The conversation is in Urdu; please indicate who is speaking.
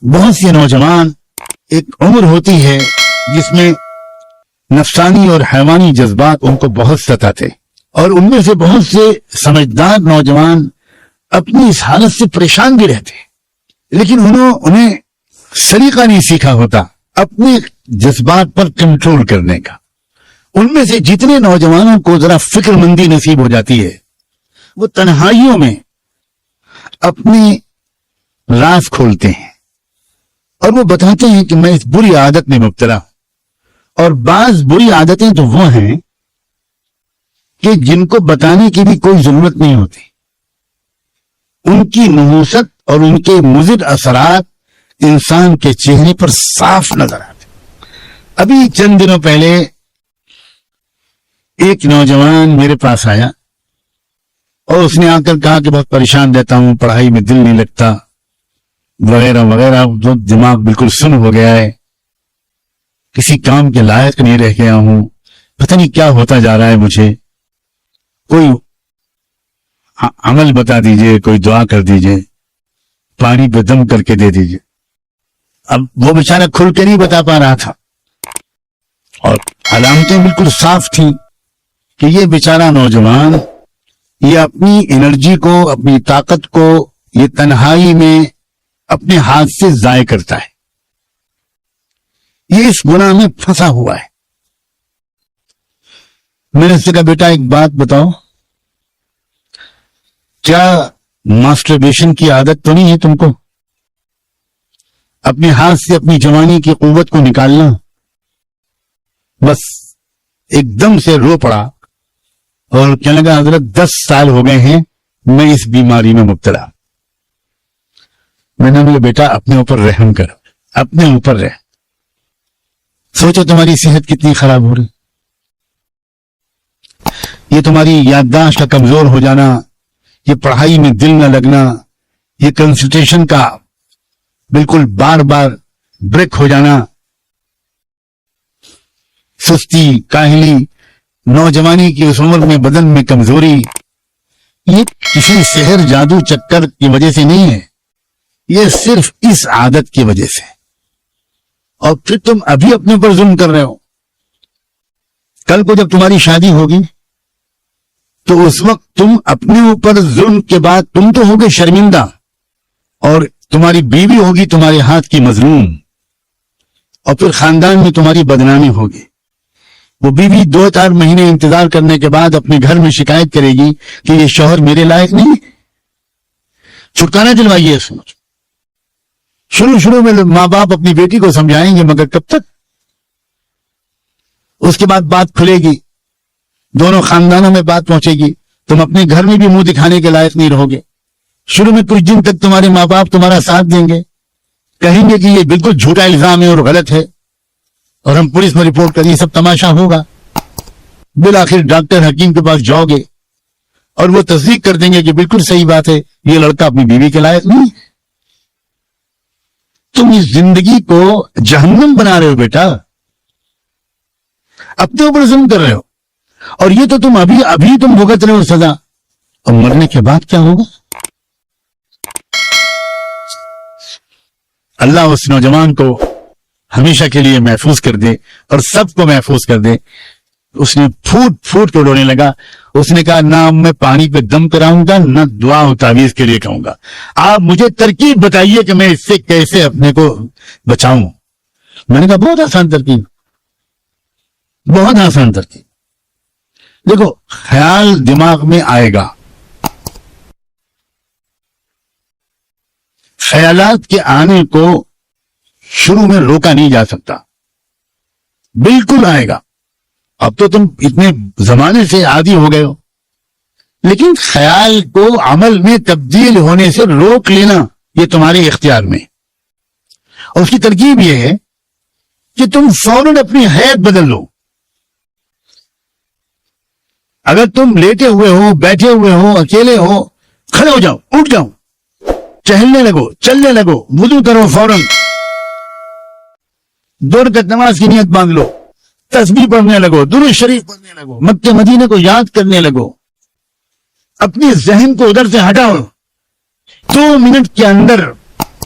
Speaker 1: بہت سے نوجوان ایک عمر ہوتی ہے جس میں نفسانی اور حیوانی جذبات ان کو بہت ستاتے، اور ان میں سے بہت سے سمجھدار نوجوان اپنی اس حالت سے پریشان بھی رہتے، لیکن انہیں سلیقہ نہیں سیکھا ہوتا اپنے جذبات پر کنٹرول کرنے کا۔ ان میں سے جتنے نوجوانوں کو ذرا فکر مندی نصیب ہو جاتی ہے، وہ تنہائیوں میں اپنی راز کھولتے ہیں اور وہ بتاتے ہیں کہ میں اس بری عادت میں مبتلا ہوں۔ اور بعض بری عادتیں تو وہ ہیں کہ جن کو بتانے کی بھی کوئی ضرورت نہیں ہوتی، ان کی نحوست اور ان کے مضر اثرات انسان کے چہرے پر صاف نظر آتے۔ ابھی چند دنوں پہلے ایک نوجوان میرے پاس آیا اور اس نے آ کر کہا کہ بہت پریشان رہتا ہوں، پڑھائی میں دل نہیں لگتا وغیرہ وغیرہ، جو دماغ بالکل سن ہو گیا ہے، کسی کام کے لائق نہیں رہ گیا ہوں، پتہ نہیں کیا ہوتا جا رہا ہے، مجھے کوئی عمل بتا دیجئے، کوئی دعا کر دیجئے، پانی پہ دم کر کے دے دیجئے۔ اب وہ بیچارہ کھل کے نہیں بتا پا رہا تھا، اور علامتیں بالکل صاف تھیں کہ یہ بیچارہ نوجوان یہ اپنی انرجی کو، اپنی طاقت کو یہ تنہائی میں اپنے ہاتھ سے ضائع کرتا ہے، یہ اس گناہ میں پھنسا ہوا ہے۔ میں نے اس سے کہا بیٹا ایک بات بتاؤ، کیا ماسٹربیشن کی عادت تو نہیں ہے تم کو؟ اپنے ہاتھ سے اپنی جوانی کی قوت کو نکالنا؟ بس ایک دم سے رو پڑا اور کہنے لگا حضرت 10 سال ہو گئے ہیں میں اس بیماری میں مبتلا۔ میں نے بولا بیٹا اپنے اوپر رحم کر، اپنے اوپر رہ، سوچو تمہاری صحت کتنی خراب ہو رہی، یہ تمہاری یادداشت کا کمزور ہو جانا، یہ پڑھائی میں دل نہ لگنا، یہ کنسنٹریشن کا بالکل بار بار بریک ہو جانا، سستی، کاہلی، نوجوانی کی اس عمر میں بدن میں کمزوری، یہ کسی سحر جادو چکر کی وجہ سے نہیں ہے، یہ صرف اس عادت کی وجہ سے۔ اور پھر تم ابھی اپنے اوپر ظلم کر رہے ہو، کل کو جب تمہاری شادی ہوگی تو اس وقت تم اپنے اوپر ظلم کے بعد تم تو ہوگے شرمندہ، اور تمہاری بیوی ہوگی تمہارے ہاتھ کی مظلوم، اور پھر خاندان میں تمہاری بدنامی ہوگی۔ وہ بیوی 2-4 مہینے انتظار کرنے کے بعد اپنے گھر میں شکایت کرے گی کہ یہ شوہر میرے لائق نہیں۔ چھٹکارا دلوائیے اس میں۔ شروع میں ماں باپ اپنی بیٹی کو سمجھائیں گے، مگر کب تک؟ اس کے بعد بات کھلے گی، دونوں خاندانوں میں بات پہنچے گی، تم اپنے گھر میں بھی منہ دکھانے کے لائق نہیں رہو گے۔ شروع میں کچھ دن تک تمہارے ماں باپ تمہارا ساتھ دیں گے، کہیں گے کہ یہ بالکل جھوٹا الزام ہے اور غلط ہے، اور ہم پولیس میں رپورٹ کریں، یہ سب تماشا ہوگا۔ بالآخر ڈاکٹر حکیم کے پاس جاؤ گے اور وہ تصدیق کر دیں گے کہ بالکل صحیح بات ہے، یہ لڑکا اپنی بیوی کے لائق نہیں۔ تم اس زندگی کو جہنم بنا رہے ہو بیٹا، اپنے اوپر ظلم کر رہے ہو، اور یہ تو تم ابھی تم بھگت رہے ہو سزا، اور مرنے کے بعد کیا ہوگا؟ اللہ اس نوجوان کو ہمیشہ کے لیے محفوظ کر دے اور سب کو محفوظ کر دے۔ اس نے پھوٹ کے رونے لگا، اس نے کہا نہ میں پانی پہ دم کراؤں گا، نہ دعا و تعویذ کے لیے کہوں گا، آپ مجھے ترکیب بتائیے کہ میں اس سے کیسے اپنے کو بچاؤں۔ میں نے کہا بہت آسان ترکیب، بہت آسان ترکیب۔ دیکھو خیال دماغ میں آئے گا، خیالات کے آنے کو شروع میں روکا نہیں جا سکتا، بالکل آئے گا۔ اب تو تم اتنے زمانے سے عادی ہو گئے ہو، لیکن خیال کو عمل میں تبدیل ہونے سے روک لینا یہ تمہارے اختیار میں۔ اور اس کی ترکیب یہ ہے کہ تم فوراً اپنی حیت بدل لو۔ اگر تم لیٹے ہوئے ہو، بیٹھے ہوئے ہو، اکیلے ہو، کھڑے ہو جاؤ، اٹھ جاؤ، ٹہلنے لگو، چلنے لگو، وضو کرو، فوراً 2 رکعت نماز کی نیت باندھ لو، تسبیح پڑھنے لگو، درود شریف پڑھنے لگو، مکہ مدینے کو یاد کرنے لگو، اپنی ذہن کو ادھر سے ہٹاؤ۔ 2 منٹ کے اندر